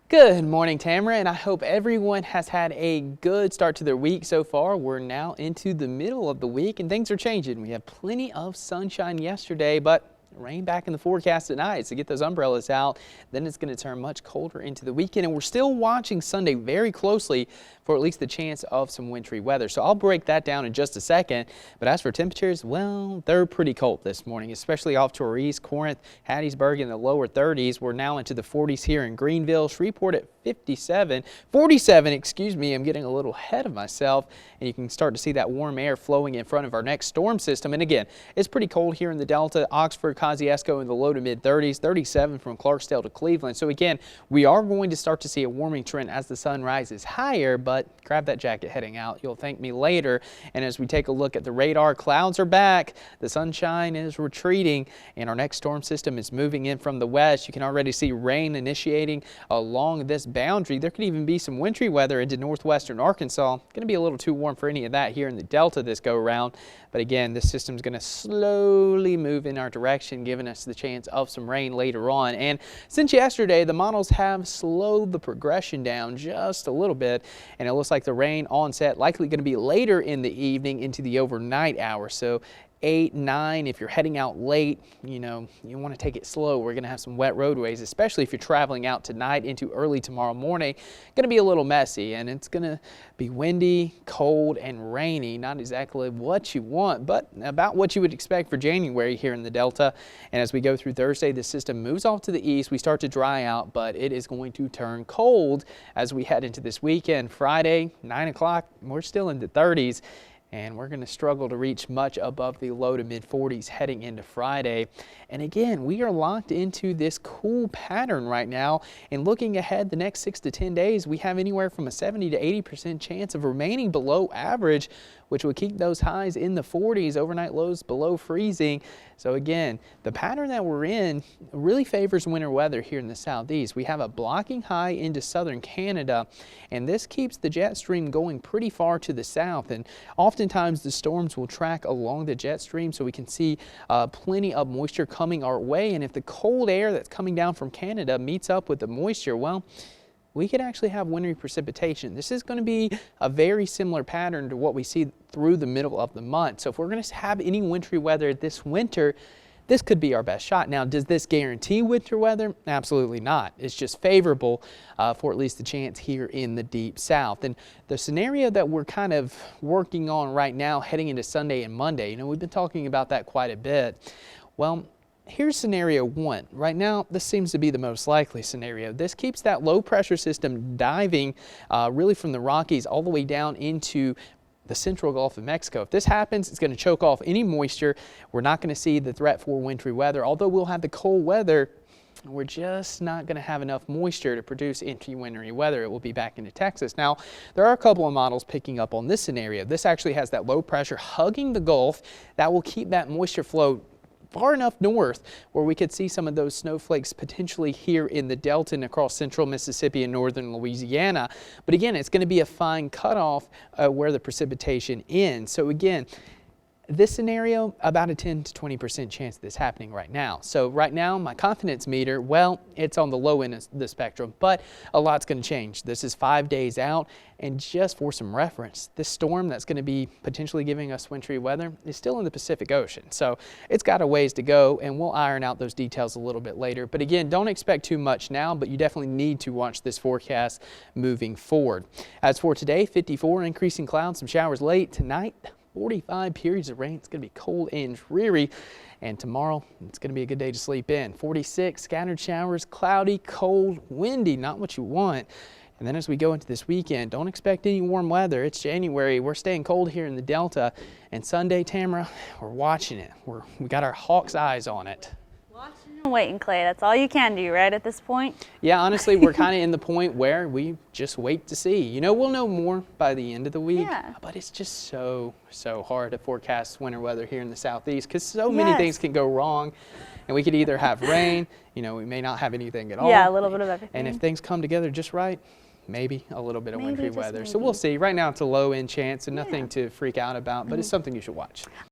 Good morning, Tamara, and I hope everyone has had a good start to their week so far. We're now into the middle of the week and things are changing. We had plenty of sunshine yesterday, but rain back in the forecast tonight, so get those umbrellas out. Then it's going to turn much colder into the weekend, and we're still watching Sunday very closely for at least the chance of some wintry weather. So I'll break that down in just a second. But as for temperatures, well, they're pretty cold this morning, especially off to our east. Corinth, Hattiesburg in the lower 30s. We're now into the 40s here in Greenville. Shreveport at 47, excuse me. I'm getting a little ahead of myself, and you can start to see that warm air flowing in front of our next storm system. And again, it's pretty cold here in the Delta. Oxford, Kosciuszko in the low to mid 30s, 37 from Clarksdale to Cleveland. So again, we are going to start to see a warming trend as the sun rises higher, but grab that jacket heading out. You'll thank me later. And as we take a look at the radar, clouds are back, the sunshine is retreating, and our next storm system is moving in from the west. You can already see rain initiating along this boundary. There could even be some wintry weather into northwestern Arkansas. Going to be a little too warm for any of that here in the Delta this go around. But again, this system is going to slowly move in our direction, giving us the chance of some rain later on. And since yesterday, the models have slowed the progression down just a little bit, and it looks like the rain onset likely going to be later in the evening into the overnight hours. So 8, 9, if you're heading out late, you want to take it slow. We're going to have some wet roadways, especially if you're traveling out tonight into early tomorrow morning. Going to be a little messy, and it's going to be windy, cold, and rainy. Not exactly what you want, but about what you would expect for January here in the Delta. And as we go through Thursday, the system moves off to the east. We start to dry out, but it is going to turn cold as we head into this weekend. Friday, 9 o'clock, we're still in the 30s. And we're going to struggle to reach much above the low to mid 40s heading into Friday. And again, we are locked into this cool pattern right now. And looking ahead the next 6 to 10 days, we have anywhere from a 70 to 80% chance of remaining below average, which would keep those highs in the 40s, overnight lows below freezing. So again, the pattern that we're in really favors winter weather here in the southeast. We have a blocking high into southern Canada, and this keeps the jet stream going pretty far to the south. And oftentimes the storms will track along the jet stream, so we can see plenty of moisture coming our way. And if the cold air that's coming down from Canada meets up with the moisture, well, we could actually have wintry precipitation. This is going to be a very similar pattern to what we see through the middle of the month. So if we're going to have any wintry weather this winter, this could be our best shot. Now, does this guarantee winter weather? Absolutely not. It's just favorable for at least the chance here in the deep south. And the scenario that we're kind of working on right now heading into Sunday and Monday, we've been talking about that quite a bit. Well, here's scenario 1. Right now, this seems to be the most likely scenario. This keeps that low pressure system diving really from the Rockies all the way down into the central Gulf of Mexico. If this happens, it's going to choke off any moisture. We're not going to see the threat for wintry weather. Although we'll have the cold weather, we're just not going to have enough moisture to produce wintry weather. It will be back into Texas. Now, there are a couple of models picking up on this scenario. This actually has that low pressure hugging the Gulf. That will keep that moisture flow far enough north where we could see some of those snowflakes potentially here in the Delta and across central Mississippi and northern Louisiana. But again, it's going to be a fine cutoff where the precipitation ends. So again, this scenario, about a 10 to 20% chance of this happening right now. So right now, my confidence meter, well, it's on the low end of the spectrum, but a lot's going to change. This is 5 days out, and just for some reference, this storm that's going to be potentially giving us wintry weather is still in the Pacific Ocean. So it's got a ways to go, and we'll iron out those details a little bit later. But again, don't expect too much now, but you definitely need to watch this forecast moving forward. As for today, 54, increasing clouds, some showers late tonight. 45 periods of rain. It's going to be cold and dreary. And tomorrow, it's going to be a good day to sleep in. 46, scattered showers, cloudy, cold, windy, not what you want. And then as we go into this weekend, don't expect any warm weather. It's January. We're staying cold here in the Delta. And Sunday, Tamara, we're watching it. We got our hawk's eyes on it. Watching and waiting, Clay. That's all you can do, right, at this point? Yeah, honestly, we're kind of in the point where we just wait to see. We'll know more by the end of the week, but it's just so hard to forecast winter weather here in the southeast because so many things can go wrong. And we could either have rain, we may not have anything at all. Yeah, a little bit of everything. And if things come together just right, maybe a little bit of wintry weather. So we'll see. Right now, it's a low-end chance and nothing to freak out about, but it's something you should watch.